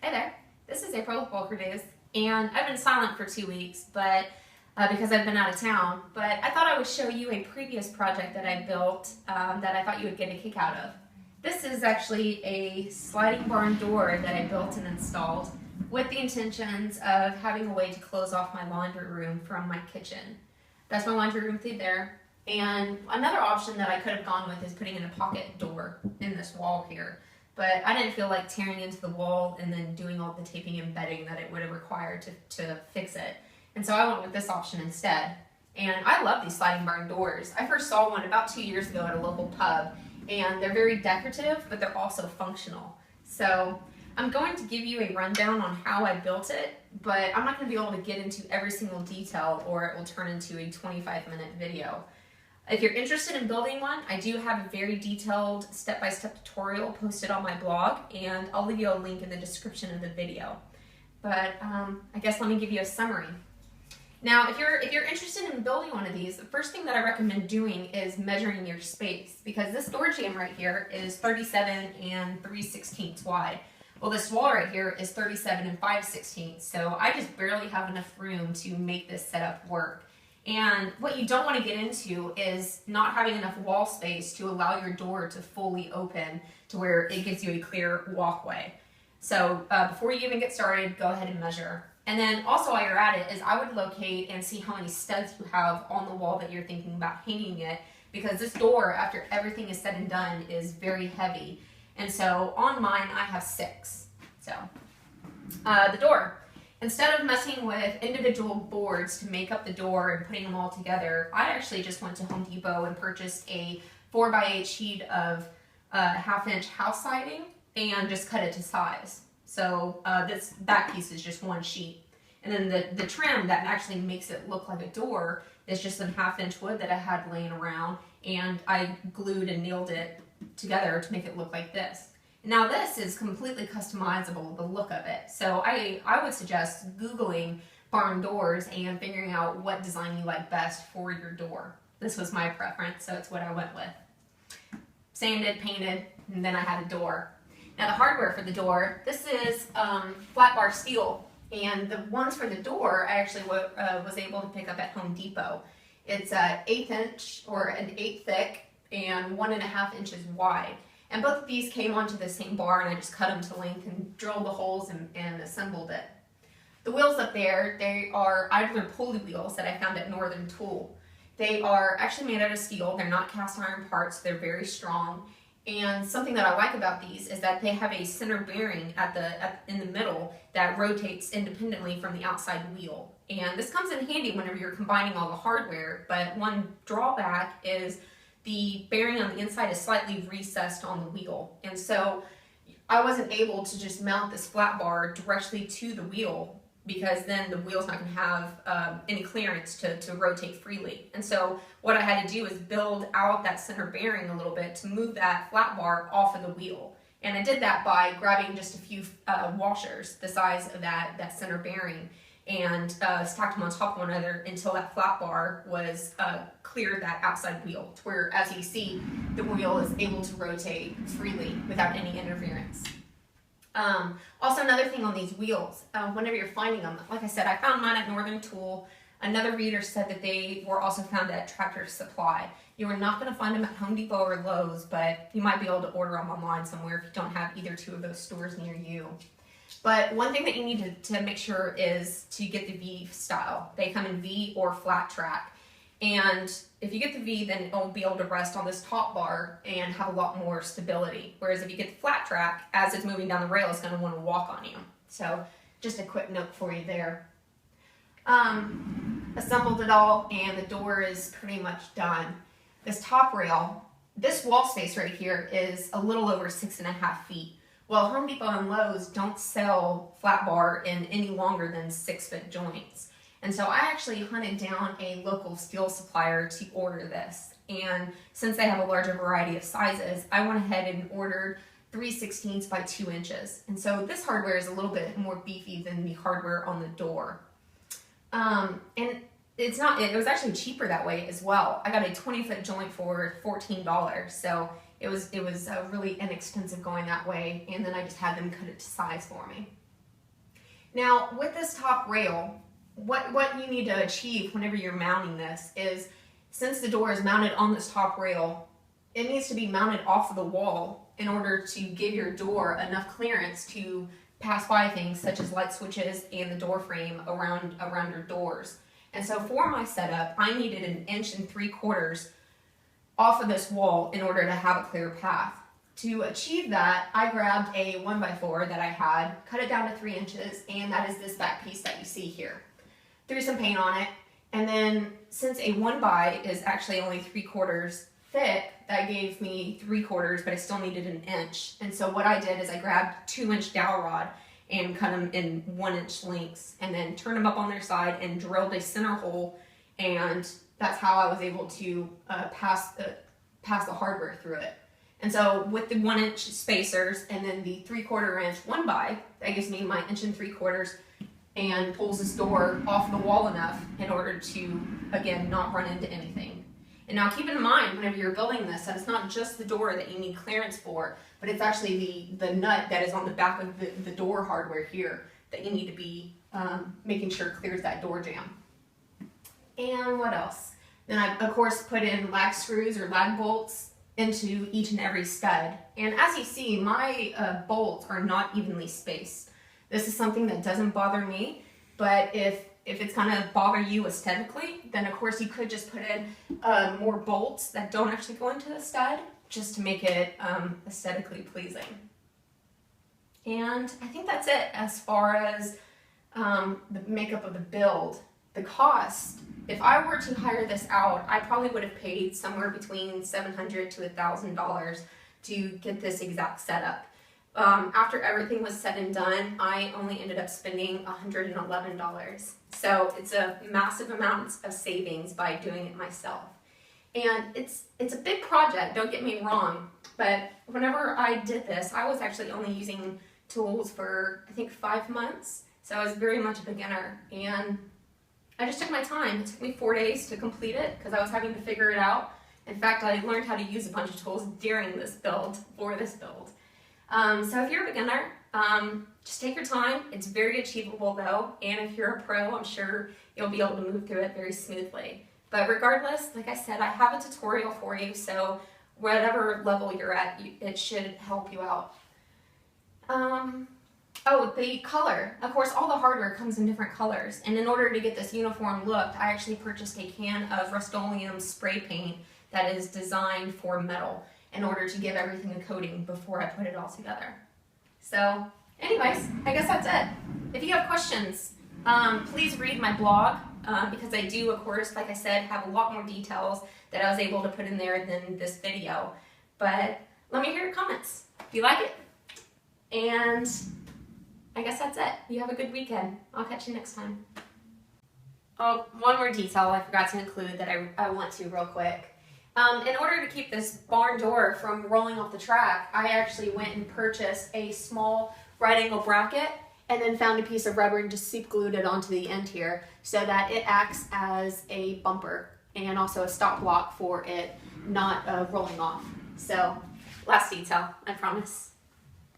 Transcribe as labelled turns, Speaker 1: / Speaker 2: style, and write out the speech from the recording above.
Speaker 1: Hey there, this is April with Walker Days, and I've been silent for 2 weeks, but because I've been out of town, but I thought I would show you a previous project that I built that I thought you would get a kick out of. This is actually a sliding barn door that I built and installed with the intentions of having a way to close off my laundry room from my kitchen. That's my laundry room through there. And another option that I could have gone with is putting in a pocket door in this wall here. But I didn't feel like tearing into the wall and then doing all the taping and bedding that it would have required to fix it. And so I went with this option instead. And I love these sliding barn doors. I first saw one about 2 years ago at a local pub, and they're very decorative, but they're also functional. So I'm going to give you a rundown on how I built it, but I'm not going to be able to get into every single detail or it will turn into a 25-minute video. If you're interested in building one, I do have a very detailed step-by-step tutorial posted on my blog, and I'll leave you a link in the description of the video. But I guess let me give you a summary. Now, if you're interested in building one of these, the first thing that I recommend doing is measuring your space, because this door jamb right here is 37 and 3/16 wide. Well, this wall right here is 37 and 5/16, so I just barely have enough room to make this setup work. And what you don't want to get into is not having enough wall space to allow your door to fully open to where it gives you a clear walkway. So before you even get started, go ahead and measure. And then also while you're at it is I would locate and see how many studs you have on the wall that you're thinking about hanging it, because this door, after everything is said and done, is very heavy. And so on mine, I have 6. So the door. Instead of messing with individual boards to make up the door and putting them all together, I actually just went to Home Depot and purchased a 4x8 sheet of 1/2-inch house siding and just cut it to size. So this back piece is just 1 sheet. And then the trim that actually makes it look like a door is just some 1/2-inch wood that I had laying around, and I glued and nailed it together to make it look like this. Now this is completely customizable, the look of it. So I would suggest Googling barn doors and figuring out what design you like best for your door. This was my preference, so it's what I went with. Sanded, painted, and then I had a door. Now the hardware for the door, this is flat bar steel, and the ones for the door I actually was able to pick up at Home Depot. It's an 1/8 inch or an 8 thick and 1.5 inches wide. And both of these came onto the same bar, and I just cut them to length and drilled the holes and assembled it. The wheels up there, they are idler pulley wheels that I found at Northern Tool. They are actually made out of steel. They're not cast iron parts. They're very strong. And something that I like about these is that they have a center bearing in the middle that rotates independently from the outside wheel. And this comes in handy whenever you're combining all the hardware, but one drawback is the bearing on the inside is slightly recessed on the wheel. And so I wasn't able to just mount this flat bar directly to the wheel, because then the wheel's not going to have any clearance to rotate freely. And so what I had to do is build out that center bearing a little bit to move that flat bar off of the wheel. And I did that by grabbing just a few washers the size of that center bearing and stacked them on top of one another until that flat bar was clear that outside wheel, to where, as you see, the wheel is able to rotate freely without any interference. Also, another thing on these wheels, whenever you're finding them, like I said, I found mine at Northern Tool. Another reader said that they were also found at Tractor Supply. You are not going to find them at Home Depot or Lowe's, but you might be able to order them online somewhere if you don't have either two of those stores near you. But one thing that you need to make sure is to get the V style. They come in V or flat track. And if you get the V, then it'll be able to rest on this top bar and have a lot more stability. Whereas if you get the flat track, as it's moving down the rail, it's going to want to walk on you. So just a quick note for you there. Assembled it all, and the door is pretty much done. This top rail, this wall space right here is a little over 6.5 feet. Well, Home Depot and Lowe's don't sell flat bar in any longer than 6-foot joints. And so I actually hunted down a local steel supplier to order this. And since they have a larger variety of sizes, I went ahead and ordered 3/16 by 2 inches. And so this hardware is a little bit more beefy than the hardware on the door. And it was actually cheaper that way as well. I got a 20-foot joint for $14. So it was really inexpensive going that way, and then I just had them cut it to size for me. Now with this top rail, what you need to achieve whenever you're mounting this is, since the door is mounted on this top rail, it needs to be mounted off of the wall in order to give your door enough clearance to pass by things such as light switches and the door frame around your doors. And so for my setup, I needed 1 3/4 off of this wall in order to have a clear path. To achieve that, I grabbed a 1x4 that I had, cut it down to 3 inches, and that is this back piece that you see here. Threw some paint on it, and then since a 1x is actually only 3/4 thick, that gave me 3/4, but I still needed 1 inch. And so what I did is I grabbed 2-inch dowel rod and cut them in 1-inch lengths, and then turned them up on their side and drilled a center hole, and that's how I was able to pass the hardware through it. And so with the 1-inch spacers and then the 3/4 inch 1x, that gives me my 1 3/4 and pulls this door off the wall enough in order to, again, not run into anything. And now keep in mind, whenever you're building this, that it's not just the door that you need clearance for, but it's actually the nut that is on the back of the door hardware here that you need to be making sure clears that door jamb. And what else? Then I, of course, put in lag screws or lag bolts into each and every stud. And as you see, my bolts are not evenly spaced. This is something that doesn't bother me, but if it's gonna bother you aesthetically, then of course you could just put in more bolts that don't actually go into the stud, just to make it aesthetically pleasing. And I think that's it as far as the makeup of the build. The cost, if I were to hire this out, I probably would have paid somewhere between $700 to $1,000 to get this exact setup. After everything was said and done, I only ended up spending $111. So it's a massive amount of savings by doing it myself. And it's a big project, don't get me wrong, but whenever I did this, I was actually only using tools for, I think, 5 months. So I was very much a beginner, and I just took my time. It took me 4 days to complete it because I was having to figure it out. In fact, I learned how to use a bunch of tools during this build, for this build. So if you're a beginner, just take your time. It's very achievable though, and if you're a pro, I'm sure you'll be able to move through it very smoothly. But regardless, like I said, I have a tutorial for you, so whatever level you're at, it should help you out. Oh, the color. Of course, all the hardware comes in different colors, and in order to get this uniform look, I actually purchased a can of Rust-Oleum spray paint that is designed for metal in order to give everything a coating before I put it all together. So, anyways, I guess that's it. If you have questions, please read my blog, because I do, of course, like I said, have a lot more details that I was able to put in there than this video. But let me hear your comments if you like it. And I guess that's it. You have a good weekend. I'll catch you next time. Oh, one more detail I forgot to include that I want to real quick. In order to keep this barn door from rolling off the track, I actually went and purchased a small right angle bracket and then found a piece of rubber and just super glued it onto the end here so that it acts as a bumper and also a stop block for it not rolling off. So, last detail, I promise.